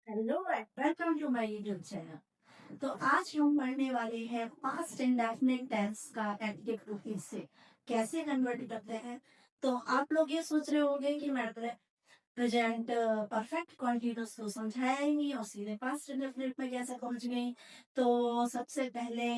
Hello and welcome to my YouTube channel. तो आज हम पढ़ने वाले हैं पास्ट इंडेफिनिट टेंस का एडजेक्टिव टू से कैसे कन्वर्ट करते हैं। तो आप लोग ये सोच रहे होंगे कि मैंने प्रेजेंट परफेक्ट कॉन्टिन्यूअस को समझाया ही नहीं और सीधे पास्ट इंडेफिनिट में कैसे पहुंच गई। तो सबसे पहले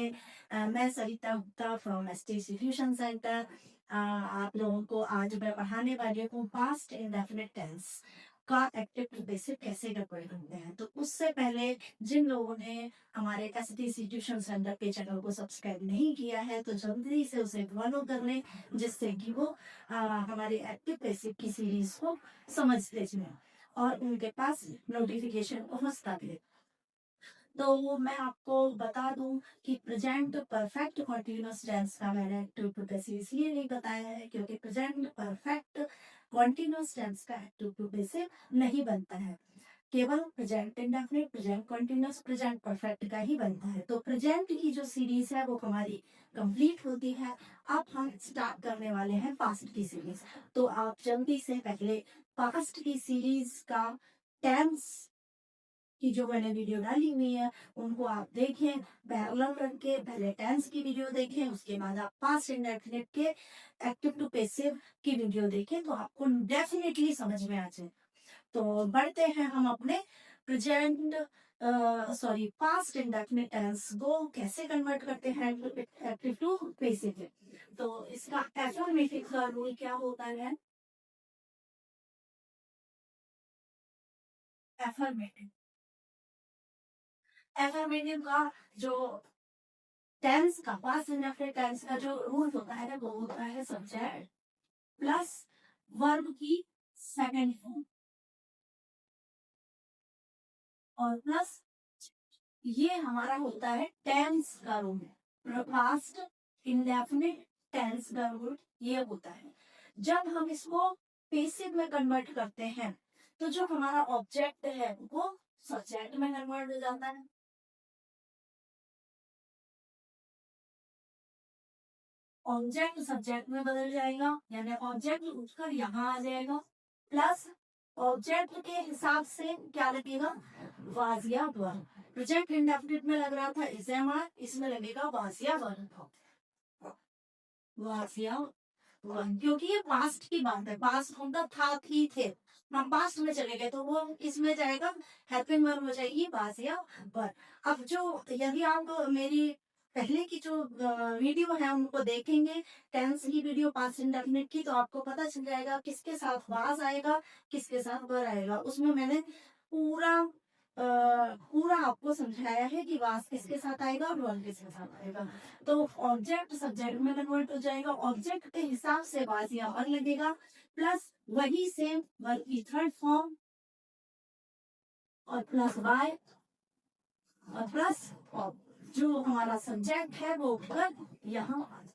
मैं Sarita Gupta from STC tuition centre आप लोगों को आज मैं पढ़ाने वाली हूँ पास्ट इंडेफिनिट टेंस का एक्टिव टू बेसिक कैसे कन्वर्ट करते हैं। तो उससे पहले जिन लोगों ने हमारे एसटीसी ट्यूशन सेंटर के चैनल को सब्सक्राइब नहीं किया है तो जल्दी से उसे फॉलो कर लें, जिससे कि वो हमारे एक्टिव बेसिक की सीरीज को समझते जाएं और उनके पास नोटिफिकेशन पहुंचता रहे। तो मैं आपको बता दूं कि प्रेजेंट परफेक्ट कॉन्टिन्यूअस टेंस का मैंने एक्टिव टू बेसिक इसलिए नहीं बताया है क्योंकि प्रेजेंट परफेक्ट कॉन्टिन्यूअस टेंस का एक्टिव टू बेसिक नहीं बनता है, केवल present indefinite, present continuous, present perfect का ही बनता है। तो प्रेजेंट की जो सीरीज है वो हमारी कंप्लीट होती है। अब हम स्टार्ट करने वाले हैं पास्ट की सीरीज। तो आप जल्दी से पहले पास्ट की सीरीज का टेंस की जो मैंने वीडियो डाली हुई है उनको आप देखें, पैरेलल करके पहले टेंस की वीडियो देखें, उसके बाद आप पास्ट इंडेफिनिट के एक्टिव टू पैसिव की वीडियो देखें तो आपको डेफिनेटली समझ में आ जाए। तो बढ़ते हैं हम अपने प्रेजेंट पास्ट इंडेफिनिट टेंस को कैसे कन्वर्ट करते हैं एक्टिव टू पैसिव में। तो इसका एफर्मेटिव का रूल क्या होता है? एफर्मेटिव एफर्मेटिव का जो टेंस का पास्ट इंडेफिनिट टेंस का जो रूल होता है वो होता है सब्जेक्ट प्लस वर्ब की सेकंड फॉर्म और प्लस ये हमारा होता है टेंस का रूल। पास्ट इंडेफिनिट टेंस का रूल ये होता है। जब हम इसको पेसिव में कन्वर्ट करते हैं तो जो हमारा ऑब्जेक्ट है वो सब्जेक्ट में कन्वर्ट हो जाता है। ऑब्जेक्ट सब्जेक्ट में बदल जाएगा, यानी ऑब्जेक्ट उठकर यहाँ आ जाएगा। प्लस ऑब्जेक्ट के हिसाब से क्या लगेगा? वाजिया वर्ब। प्रोजेक्ट इंडेफिनिट में लग रहा था इजेमार, इसमें लगेगा वाजिया वर्ब। वाजिया वर्ब क्योंकि ये पास्ट की बात है, पास्ट उनका था थी थे, हम पास्ट में चले गए तो वो इसमें जाएगा, हेल्पिंग वर्ब हो जाएगी वाजिया वर्ब। अब जो यदि आप मेरी पहले की जो वीडियो है उनको देखेंगे, टेंस की वीडियो पास्ट इंडेफिनिट की, तो आपको पता चल जाएगा किसके साथ वाज आएगा किसके साथ वर आएगा। उसमें मैंने पूरा पूरा आपको समझाया है कि वाज किसके साथ आएगा और वर किसके साथ आएगा। तो ऑब्जेक्ट सब्जेक्ट में कन्वर्ट हो जाएगा, ऑब्जेक्ट के हिसाब से वाज या वर लगेगा, प्लस वही सेम वर्ब की थर्ड फॉर्म और प्लस वाई और प्लस जो हमारा सब्जेक्ट है वो ऊपर यहाँ आ जाए।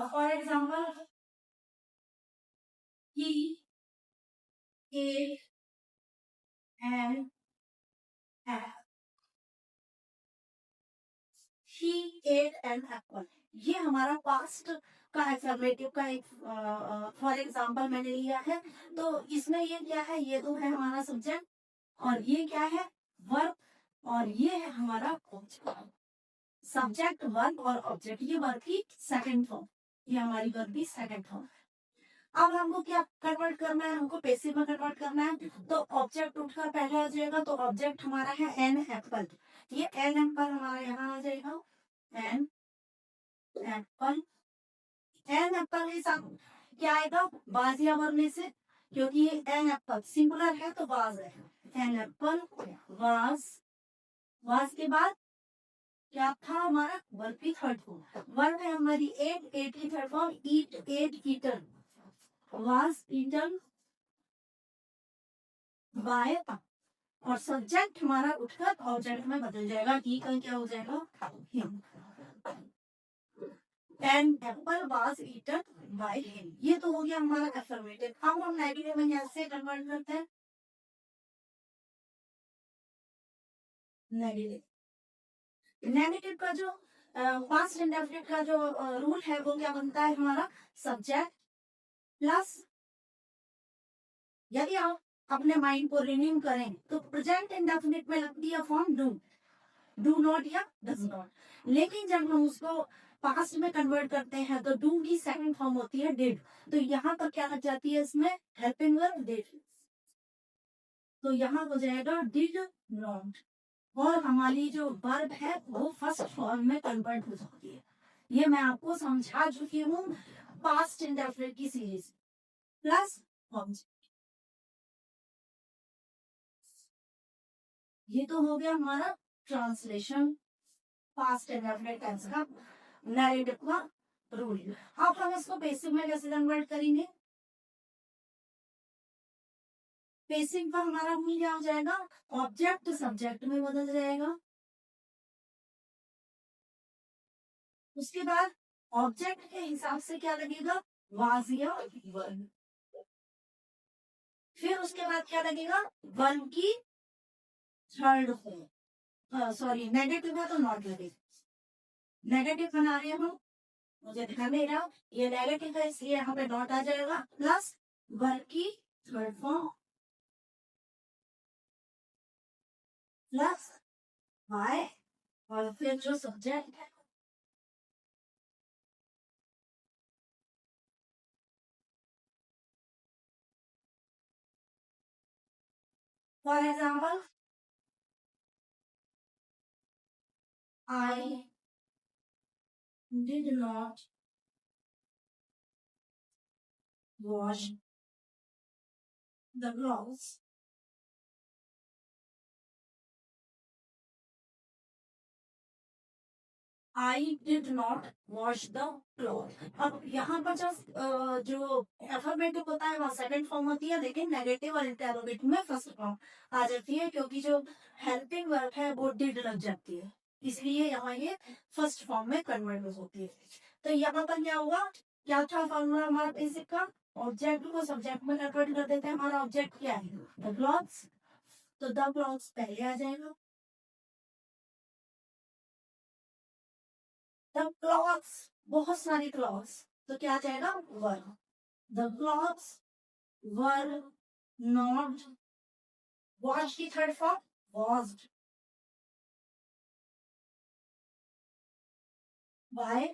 For example he ate an apple, he ate an apple, ये हमारा पास्ट का एफर्मेटिव का एक फॉर एग्जाम्पल मैंने लिया है। तो इसमें ये क्या है? ये तो है हमारा सब्जेक्ट और ये क्या है? वर्ब। और ये है हमारा सब्जेक्ट वर्ब और ऑब्जेक्ट, ये वर्ब की सेकंड फॉर्म, ये हमारी वर्ब की सेकंड फॉर्म। अब हमको क्या कन्वर्ट करना है? हमको पैसिव में कन्वर्ट करना है। तो ऑब्जेक्ट उठकर पहले आ जाएगा, तो ऑब्जेक्ट हमारा है एन एप्पल, ये एन एप्पल हमारा यहाँ आ जाएगा। एन एप्पल, एन एप्पल के साथ क्या आएगा? बाज या वर्ब में से, क्योंकि ये एन एप्पल सिंगुलर है तो वाज है। एन एप्पल वाज, वाज के बाद क्या था हमारा? वर्ब की थर्ड फॉर्म। वर्ब है हमारी एट, एट की third form eat, ate eaten, was eaten by, और सब्जेक्ट हमारा उठकर ऑब्जेक्ट में बदल जाएगा। ही का क्या हो जाएगा? Him. An apple was eaten by him, ये तो हो गया हमारा एफर्मेटिव। अब हम नेगेटिव में कैसे कन्वर्ट करते हैं? नेगेटिव, नेगेटिव का जो पास्ट इंडेफिनिट का जो रूल है वो क्या बनता है हमारा, सब्जेक्ट प्लस, यदि आप अपने माइंड को रिन्यू करें तो प्रेजेंट इंडेफिनिट में लगती है फॉर्म डू नॉट या डज नॉट, लेकिन जब हम उसको पास्ट में कन्वर्ट करते हैं तो डू की सेकंड फॉर्म होती है डिड, तो यहाँ पर क्या लग जाती है इसमें, हेल्पिंग वर्ब डिड, तो यहाँ हो जाएगा डिड नॉट, और हमारी जो वर्ब है वो फर्स्ट फॉर्म में कन्वर्ट हो जाती है। ये मैं आपको समझा चुकी हूँ पास्ट इंडेफिनिट की सीरीज प्लस ऑब्जेक्ट। ये तो हो गया हमारा ट्रांसलेशन पास्ट इंडेफिनिट टेंस का नैरेटिव का रूल। अब हम इसको बेसिक में कैसे कन्वर्ट करेंगे, बेसिक का हमारा रूल क्या हो जाएगा, ऑब्जेक्ट सब्जेक्ट में बदल जाएगा, उसके बाद ऑब्जेक्ट के हिसाब से क्या लगेगा, वाज या वर, फिर उसके बाद क्या लगेगा, वर्ब की थर्ड फॉर्म, सॉरी नेगेटिव है तो नॉट लगेगा, नेगेटिव बना रहे हैं हम, मुझे ध्यान नहीं रहा, ये नेगेटिव है इसलिए यहाँ पे नॉट आ जाएगा, प्लस वर्ब की थर्ड फॉर्म प्लस वाई, और फिर जो सब्जेक्ट है for example I did not wash the clothes, I did not wash the cloth. अब यहाँ पर जो एफर्मेटिव होता है वहाँ सेकंड फॉर्म होती है, लेकिन नेगेटिव और इंटेरोगेटिव में फर्स्ट फॉर्म आ जाती है, क्योंकि जो हेल्पिंग वर्ब है वो डिड लग जाती है, इसलिए यहाँ ये फर्स्ट फॉर्म में कन्वर्ट होती है। तो यहाँ पर क्या होगा, क्या था फॉर्मूला हमारा बेसिक का, ऑब्जेक्ट को सब्जेक्ट में कन्वर्ट कर देते हैं, हमारा ऑब्जेक्ट क्या है, द क्लॉथ्स, तो द क्लॉथ्स पहले आ जाएगा, द क्लॉथ्स बहुत सारी क्लॉथ्स, तो क्या आ जाएगा, were, the clothes were not wash की third form washed by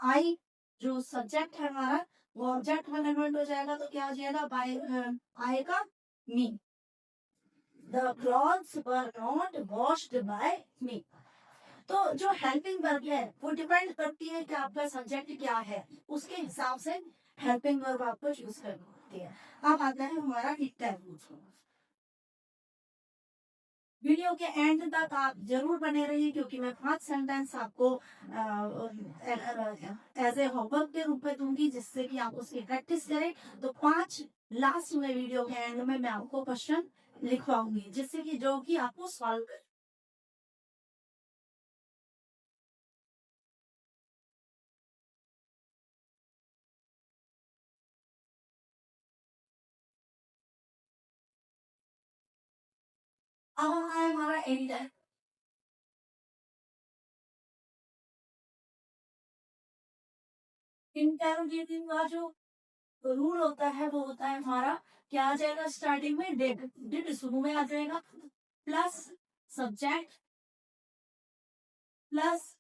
I, जो सब्जेक्ट है हमारा वो ऑब्जेक्ट में कन्वर्ट हो जाएगा, तो क्या हो जाएगा, बाय आएगा me, the clothes were not washed by me. तो जो हेल्पिंग वर्ब है वो डिपेंड करती है कि आपका सब्जेक्ट क्या है, उसके हिसाब से हेल्पिंग वर्ब आपको चूज करनी होती है। अब आता है हमारा इंटरव्यू। वीडियो के एंड तक आप जरूर बने रहिए, क्योंकि मैं 5 सेंटेंस आपको एज ए होमवर्क के रूप में दूंगी, जिससे कि आप उसकी प्रैक्टिस करें। तो 5 लास्ट में वीडियो के एंड में मैं आपको क्वेश्चन लिखवाऊंगी, जिससे कि जो कि आपको सॉल्व कर। अब है हमारा एंड, इंटेरोगेटिव का जो रूल होता है वो होता है हमारा, क्या आ जाएगा, स्टार्टिंग में डिड, डिड शुरू में आ जाएगा, plus subject plus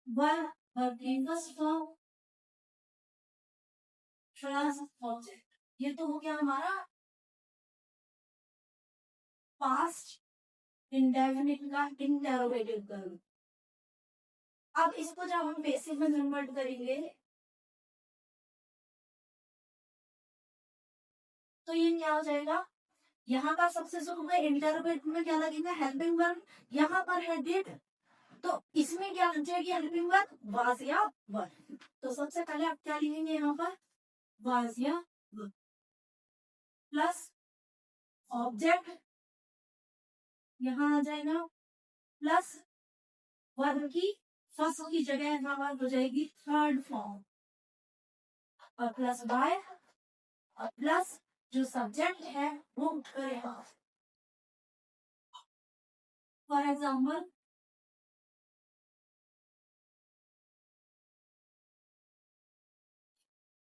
verb, verb की फर्स्ट फॉर्म प्लस ऑब्जेक्ट। ये तो हो गया हमारा पास्ट इंडेफिनिट का इंटेरोगेटिव का रूल। अब इसको जब हम बेसिक में कन्वर्ट करेंगे तो ये क्या हो जाएगा, यहाँ का सबसे शुरू में इंटरोगेटिव में क्या लगेगा, हेल्पिंग वर्ब, यहाँ पर है डिड, तो इसमें क्या लग जाएगी, हेल्पिंग वर्ब वाज या वर। तो सबसे पहले आप क्या लिखेंगे, यहाँ पर वाज या वर प्लस ऑब्जेक्ट यहाँ आ जाएगा, प्लस वर्ब की फर्स्ट की जगह यहाँ पर हो जाएगी थर्ड फॉर्म, और प्लस बाय, और प्लस जो सब्जेक्ट है वो करेगा। For example,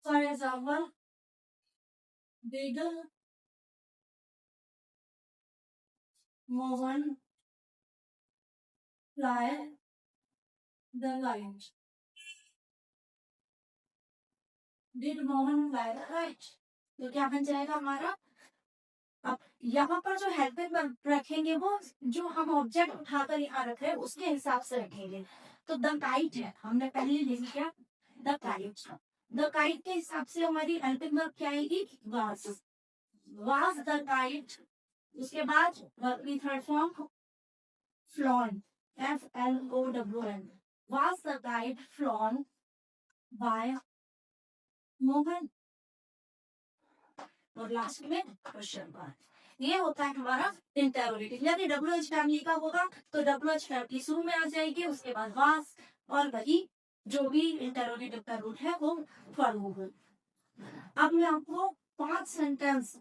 for example, did Mohan fly the kite? Did Mohan fly the kite? तो क्या बन जाएगा हमारा? अब यहाँ पर जो हेल्पिंग वर्ब रखेंगे वो जो हम ऑब्जेक्ट उठाकर यहाँ रख रहे हैं उसके हिसाब से रखेंगे। तो द काइट है, हमने पहले लिख दिया द काइट। द काइट के हिसाब से हमारी हेल्पिंग वर्ब क्या आएगी? Was the kite. उसके बाद वर्ब की third form flown, FLOWN। Was the kite flown by Mohan. और लास्ट में क्वेश्चन मार्क। ये होता है हमारा इंटरोगेटिव। यदि WH फैमिली का होगा तो WH फैमिली शुरू में आ जाएगी, उसके बाद वास और वही जो भी इंटरोगेटिव का रूट है वो फॉलो होगा। अब मैं आपको 5 सेंटेंस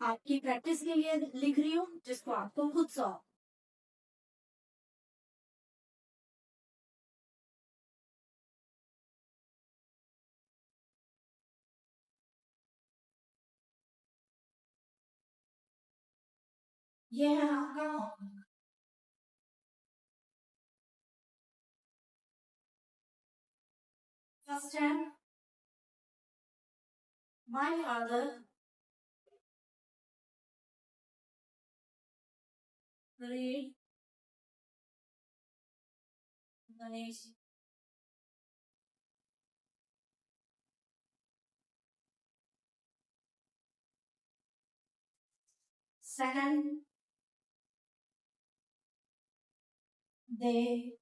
आपकी प्रैक्टिस के लिए लिख रही हूँ जिसको आपको खुद सॉल्व। ये है आपका फर्स्ट है, my father read Ganesh. Second, they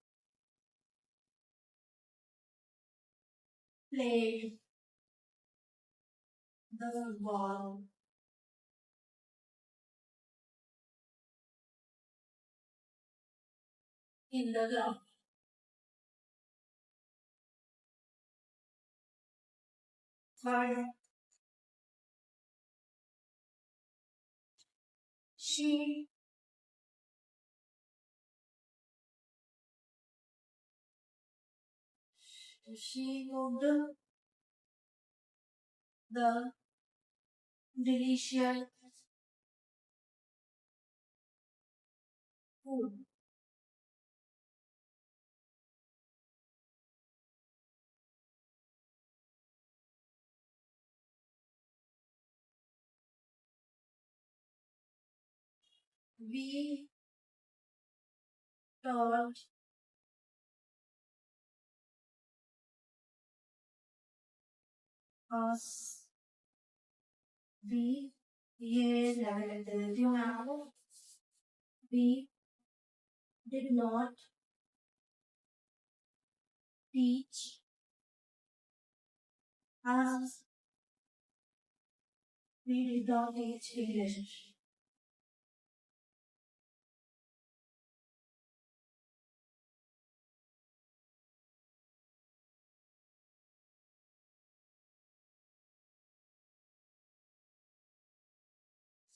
played the ball in the ground. Third, she cooked the delicious food. We taught us. We ये लेवल दे देती हूँ मैं आपको। We did not teach us. We did not teach English.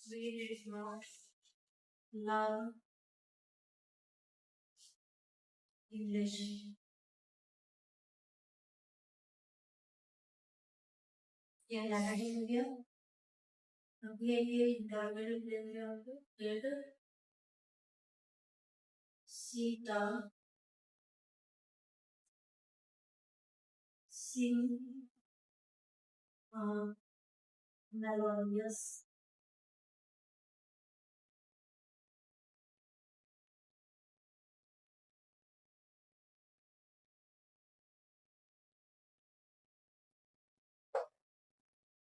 We did not love English. ये लगा ही हो गया। अब ये इंटरवल ले लिया फिर सीता sing melodious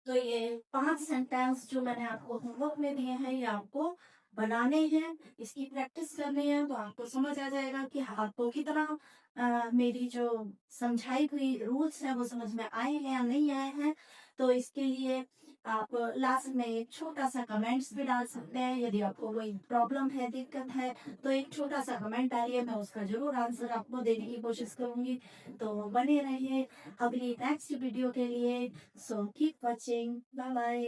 तो ये 5 सेंटेंस जो मैंने आपको होमवर्क में दिए हैं ये आपको बनाने हैं, इसकी प्रैक्टिस करनी है तो आपको समझ आ जाएगा कि आपको कितना मेरी जो समझाई हुई रूल्स है वो समझ में आए हैं या नहीं आए हैं। तो इसके लिए आप लास्ट में एक छोटा सा कमेंट्स भी डाल सकते हैं। यदि आपको कोई प्रॉब्लम है, दिक्कत है तो एक छोटा सा कमेंट डालिए, मैं उसका जरूर आंसर आपको देने की कोशिश करूंगी। तो बने रहिए अगली नेक्स्ट वीडियो के लिए। So keep watching. Bye bye.